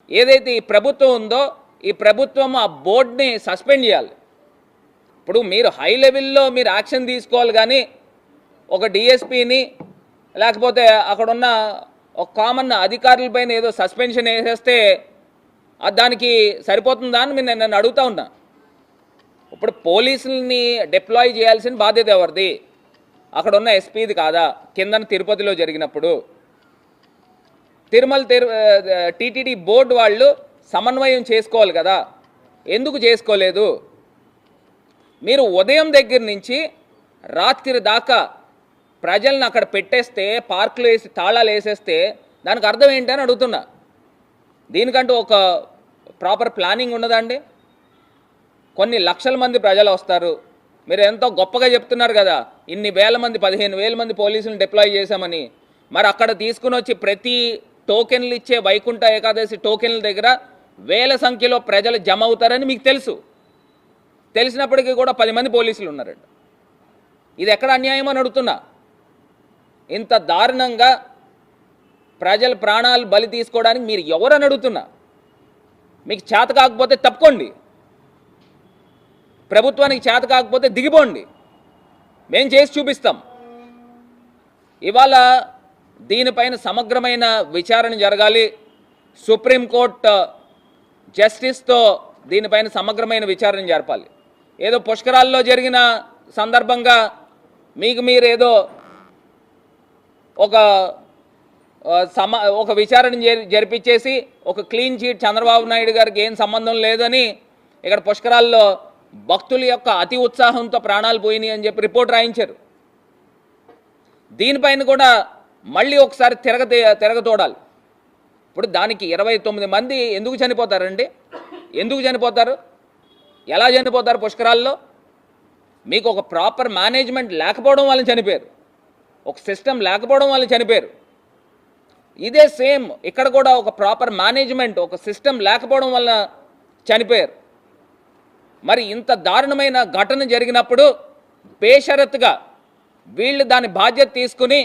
ఏదైతే ఈ ప్రభుత్వం ఉందో ఈ ప్రభుత్వం ఆ బోర్డుని సస్పెండ్ చేయాలి. ఇప్పుడు మీరు హై లెవెల్లో మీరు యాక్షన్ తీసుకోవాలి, కానీ ఒక డిఎస్పీని లేకపోతే అక్కడున్న ఒక కామన్ అధికారులపైన ఏదో సస్పెన్షన్ వేసేస్తే దానికి సరిపోతుందా అని నేను అడుగుతా ఉన్నా. ఇప్పుడు పోలీసుల్ని డిప్లాయ్ చేయాల్సిన బాధ్యత ఎవరిది? అక్కడ ఉన్న ఎస్పీది కాదా? కిందన తిరుపతిలో జరిగినప్పుడు టీటీడీ బోర్డు వాళ్ళు సమన్వయం చేసుకోవాలి కదా, ఎందుకు చేసుకోలేదు? మీరు ఉదయం దగ్గర నుంచి రాత్రి దాకా ప్రజల్ని అక్కడ పెట్టేస్తే, పార్కులు వేసి తాళాలు వేసేస్తే దానికి అర్థం ఏంటని అడుగుతున్నా. దీనికంటూ ఒక ప్రాపర్ ప్లానింగ్ ఉన్నదండి? కొన్ని లక్షల మంది ప్రజలు వస్తారు, మీరు ఎంతో గొప్పగా చెప్తున్నారు కదా, ఇన్ని వేల మంది 15,000 మంది పోలీసులను డిప్లాయ్ చేశామని. మరి అక్కడ తీసుకుని వచ్చి ప్రతి టోకెన్లు ఇచ్చే వైకుంఠ ఏకాదశి టోకెన్ల దగ్గర వేల సంఖ్యలో ప్రజలు జమ అవుతారని మీకు తెలుసు. తెలిసినప్పటికీ కూడా 10 మంది పోలీసులు ఉన్నారంట. ఇది ఎక్కడ అన్యాయం అని అడుగుతున్నా. ఇంత దారుణంగా ప్రజల ప్రాణాలు బలి తీసుకోవడానికి మీరు ఎవరని అడుగుతున్నా. మీకు చేత కాకపోతే తప్పుకోండి, ప్రభుత్వానికి చేత కాకపోతే దిగిపోండి, మేము చేసి చూపిస్తాం. ఇవాళ దీనిపైన సమగ్రమైన విచారణ జరగాలి. సుప్రీంకోర్టు జస్టిస్తో దీనిపైన సమగ్రమైన విచారణ జరపాలి. ఏదో పుష్కరాల్లో జరిగిన సందర్భంగా మీకు మీరు ఏదో ఒక విచారణ జరిపించేసి ఒక క్లీన్ చీట్ చంద్రబాబు నాయుడు గారికి ఏం సంబంధం లేదని ఇక్కడ పుష్కరాల్లో భక్తుల యొక్క అతి ఉత్సాహంతో ప్రాణాలు పోయినాయి అని చెప్పి రిపోర్ట్ రాయించారు. దీనిపైన కూడా మళ్ళీ ఒకసారి తిరగతోడాలి. ఇప్పుడు దానికి 29 మంది ఎందుకు చనిపోతారండి? ఎందుకు చనిపోతారు? ఎలా చనిపోతారు? పుష్కరాల్లో మీకు ఒక ప్రాపర్ మేనేజ్మెంట్ లేకపోవడం వల్ల చనిపోయారు, ఒక సిస్టమ్ లేకపోవడం వల్ల చనిపోయారు. ఇదే సేమ్ ఇక్కడ కూడా ఒక ప్రాపర్ మేనేజ్మెంట్, ఒక సిస్టమ్ లేకపోవడం వల్ల చనిపోయారు. మరి ఇంత దారుణమైన ఘటన జరిగినప్పుడు బేషరతుగా వీళ్ళు దాని బాధ్యత తీసుకుని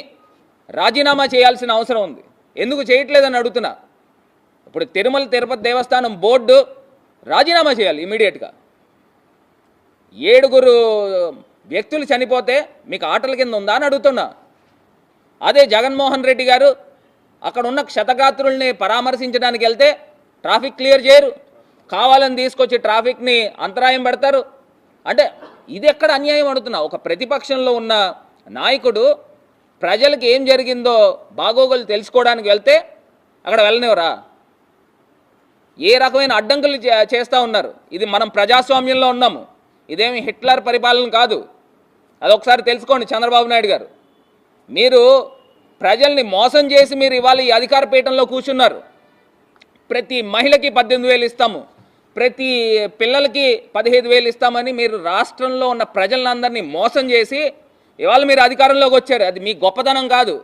రాజీనామా చేయాల్సిన అవసరం ఉంది. ఎందుకు చేయట్లేదని అడుగుతున్నా. ఇప్పుడు తిరుమల తిరుపతి దేవస్థానం బోర్డు రాజీనామా చేయాలి ఇమీడియట్గా. 7 వ్యక్తులు చనిపోతే మీకు ఆటల కింద ఉందా అని అడుగుతున్నా. అదే జగన్మోహన్ రెడ్డి గారు అక్కడ ఉన్న క్షతగాత్రుల్ని పరామర్శించడానికి వెళ్తే ట్రాఫిక్ క్లియర్ చేయరు, కావాలని తీసుకొచ్చి ట్రాఫిక్ని అంతరాయం పెడతారు. అంటే ఇది ఎక్కడ అన్యాయం అడుగుతున్నా. ఒక ప్రతిపక్షంలో ఉన్న నాయకుడు ప్రజలకు ఏం జరిగిందో బాగోగులు తెలుసుకోవడానికి వెళ్తే అక్కడ వెళ్ళనివరా? ఏ రకమైన అడ్డంకులు చేస్తూ ఉన్నారు? ఇది మనం ప్రజాస్వామ్యంలో ఉన్నాము, ఇదేమి హిట్లర్ పరిపాలన కాదు. అదొకసారి తెలుసుకోండి చంద్రబాబు నాయుడు గారు. మీరు ప్రజల్ని మోసం చేసి మీరు ఇవాళ ఈ అధికార పీఠంలో కూర్చున్నారు. ప్రతి మహిళకి 18,000 ఇస్తాము, ప్రతి పిల్లలకి 15,000 ఇస్తామని మీరు రాష్ట్రంలో ఉన్న ప్రజలందరినీ మోసం చేసి ఇవాళ మీరు అధికారంలోకి వచ్చారు. అది మీ గొప్పతనం కాదు.